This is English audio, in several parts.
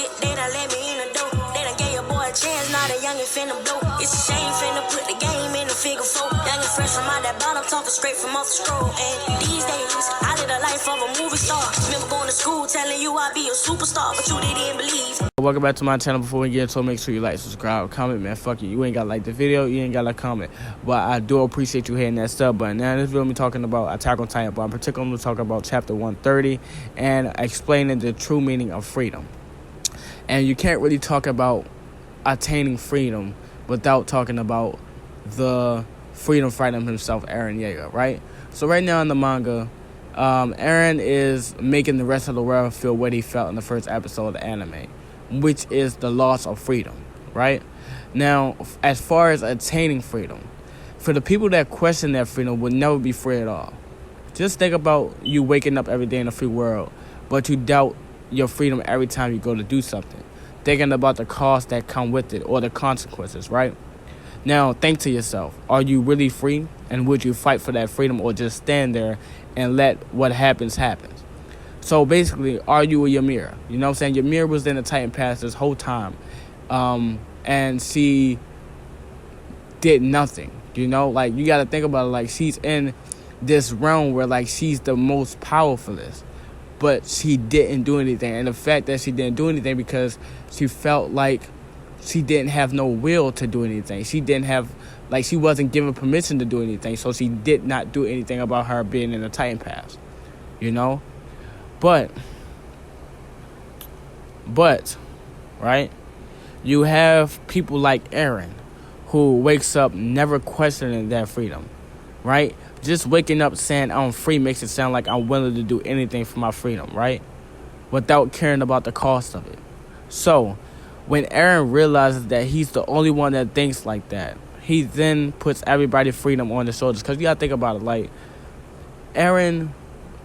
shit, they done let me in the door. They done gave your boy a chance, now the youngin' finna blow. It's a shame finna put the game in the figure four. Youngin' fresh from out that bottom, talking straight from off the scroll. And these days, I live the life of a movie star. Remember going to school telling you I'd be a superstar, but you didn't believe. Welcome back to my channel. Before we get into it, make sure you like, subscribe, comment, man. Fuck you. You ain't got to like the video. You ain't got to comment. But I do appreciate you hitting that sub button. Now, in this video, I'm talking about Attack on Titan, but I'm particularly talking about chapter 130 and explaining the true meaning of freedom. And you can't really talk about attaining freedom without talking about the freedom fighter himself, Eren Yeager, right? So right now in the manga, Eren is making the rest of the world feel what he felt in the first episode of the anime, which is the loss of freedom, right? Now, as far as attaining freedom, for the people that question that freedom will never be free at all. Just think about you waking up every day in a free world, but you doubt your freedom every time you go to do something, thinking about the costs that come with it or the consequences, right? Now, think to yourself, are you really free? And would you fight for that freedom or just stand there and let what happens happen? So basically, are you a Ymir? You know what I'm saying? Ymir was in the Titan Pass this whole time, and she did nothing. You know, like, you got to think about it. Like, she's in this realm where, like, she's the most powerfulest, but she didn't do anything. And the fact that she didn't do anything because she felt like she didn't have no will to do anything. She didn't have, like, she wasn't given permission to do anything, so she did not do anything about her being in the Titan Pass, you know? But, right, you have people like Eren who wakes up never questioning that freedom, right? Just waking up saying I'm free makes it sound like I'm willing to do anything for my freedom, right? Without caring about the cost of it. So, when Eren realizes that he's the only one that thinks like that, he then puts everybody's freedom on his shoulders. Because you got to think about it, like, Eren,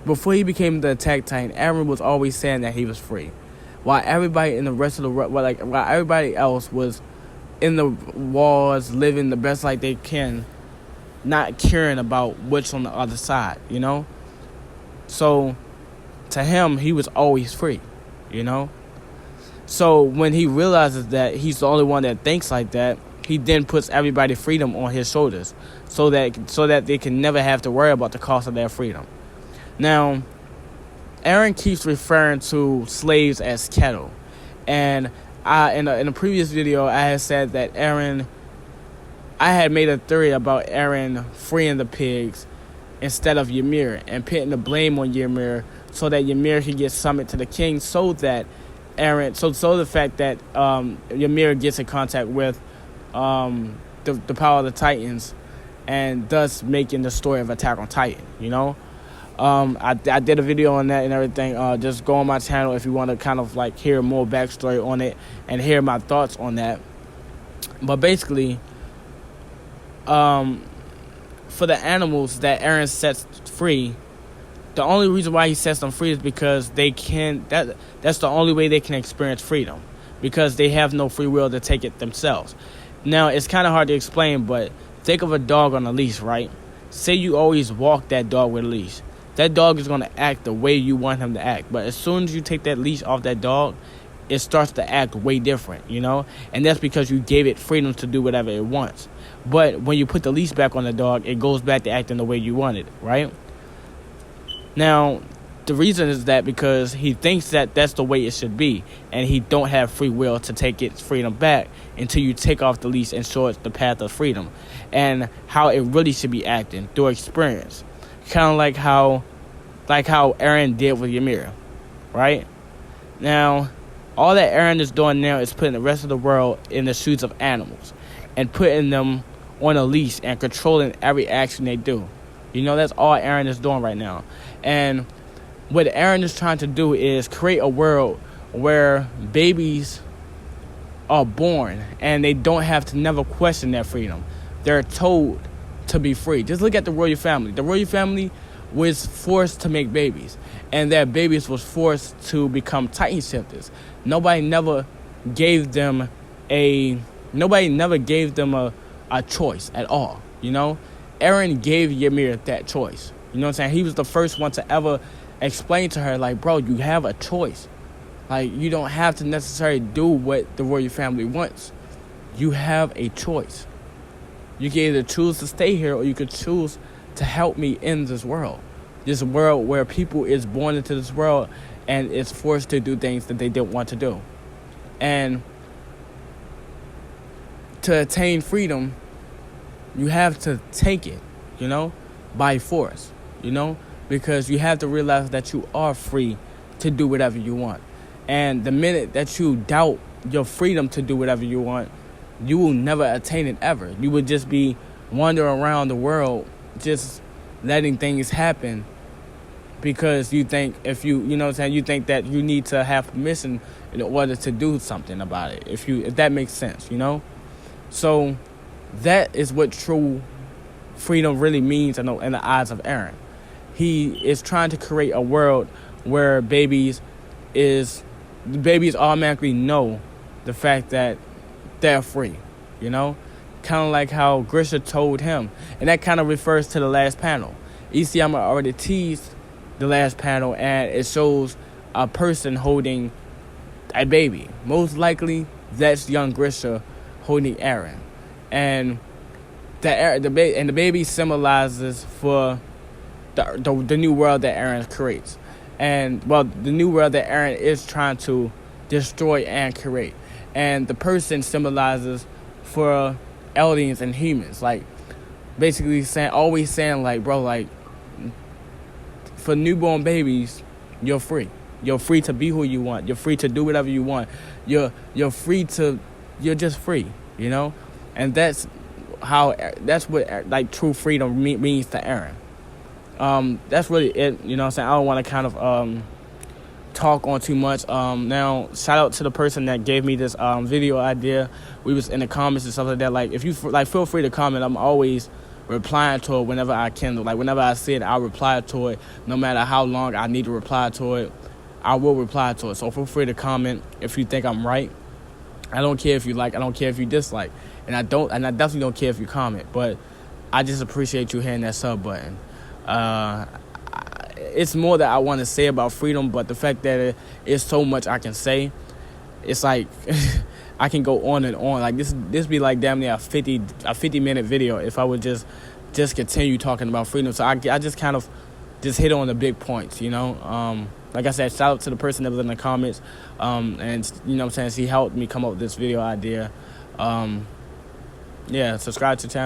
before he became the Attack Titan, Eren was always saying that he was free. While everybody in the rest of the world, while everybody else was in the wars, living the best life they can, not caring about what's on the other side, you know? So, to him, he was always free, you know? So, when he realizes that he's the only one that thinks like that, he then puts everybody's freedom on his shoulders so that they can never have to worry about the cost of their freedom. Now, Eren keeps referring to slaves as cattle. And in a previous video, I had said that I had made a theory about Eren freeing the pigs instead of Ymir and putting the blame on Ymir so that Ymir could get summoned to the king so that the fact that Ymir gets in contact with the power of the Titans and thus making the story of Attack on Titan, you know? I did a video on that and everything. Just go on my channel if you want to kind of like hear more backstory on it and hear my thoughts on that. But basically, for the animals that Eren sets free, the only reason why he sets them free is because that's the only way they can experience freedom, because they have no free will to take it themselves. Now, it's kind of hard to explain, but think of a dog on a leash, right? Say you always walk that dog with a leash. That dog is going to act the way you want him to act. But as soon as you take that leash off that dog, it starts to act way different, you know? And that's because you gave it freedom to do whatever it wants. But when you put the leash back on the dog, it goes back to acting the way you want it, right? Now, the reason is that because he thinks that that's the way it should be, and he don't have free will to take its freedom back until you take off the leash and show it the path of freedom and how it really should be acting through experience. Kind of like how Eren did with Ymir, right? Now, all that Eren is doing now is putting the rest of the world in the shoes of animals and putting them on a leash and controlling every action they do. You know, that's all Eren is doing right now. And what Eren is trying to do is create a world where babies are born and they don't have to never question their freedom. They're told to be free. Just look at the royal family. The royal family was forced to make babies, and their babies was forced to become Titan shifters. Nobody never gave them a choice at all, you know? Eren gave Ymir that choice. You know what I'm saying? He was the first one to ever explain to her, like, bro, you have a choice. Like, you don't have to necessarily do what the royal family wants. You have a choice. You can either choose to stay here, or you could choose to help me in this world. This world where people is born into this world and is forced to do things that they didn't want to do. And to attain freedom, you have to take it, by force, because you have to realize that you are free to do whatever you want. And the minute that you doubt your freedom to do whatever you want, you will never attain it ever. You would just be wandering around the world, just letting things happen because you think you think that you need to have permission in order to do something about it. If that makes sense, So that is what true freedom really means in the eyes of Aaron. He is trying to create a world where babies automatically know the fact that they're free, kind of like how Grisha told him. And that kind of refers to the last panel. Isayama already teased the last panel, and it shows a person holding a baby. Most likely, that's young Grisha holding Aaron. And the baby symbolizes for the new world that Aaron creates. And, the new world that Aaron is trying to destroy and create. And the person symbolizes for aliens and humans. Like, basically always saying, like, bro, like, for newborn babies, you're free. You're free to be who you want. You're free to do whatever you want. You're just free, And that's what, like, true freedom means to Aaron. That's really it, I don't want to kind of talk on too much. Now, shout out to the person that gave me this video idea. We was in the comments and stuff like that. Like, if you feel free to comment. I'm always replying to it whenever I can. Like, whenever I see it, I'll reply to it. No matter how long I need to reply to it, I will reply to it. So feel free to comment if you think I'm right. I don't care if you like. I don't care if you dislike. And I definitely don't care if you comment. But I just appreciate you hitting that sub button. It's more that I want to say about freedom, but the fact that it's so much I can say, it's like I can go on and on. Like, this be like damn near a 50-minute video if I would just continue talking about freedom. So I just kind of just hit on the big points, Like I said, shout out to the person that was in the comments, and she helped me come up with this video idea. Subscribe to the channel.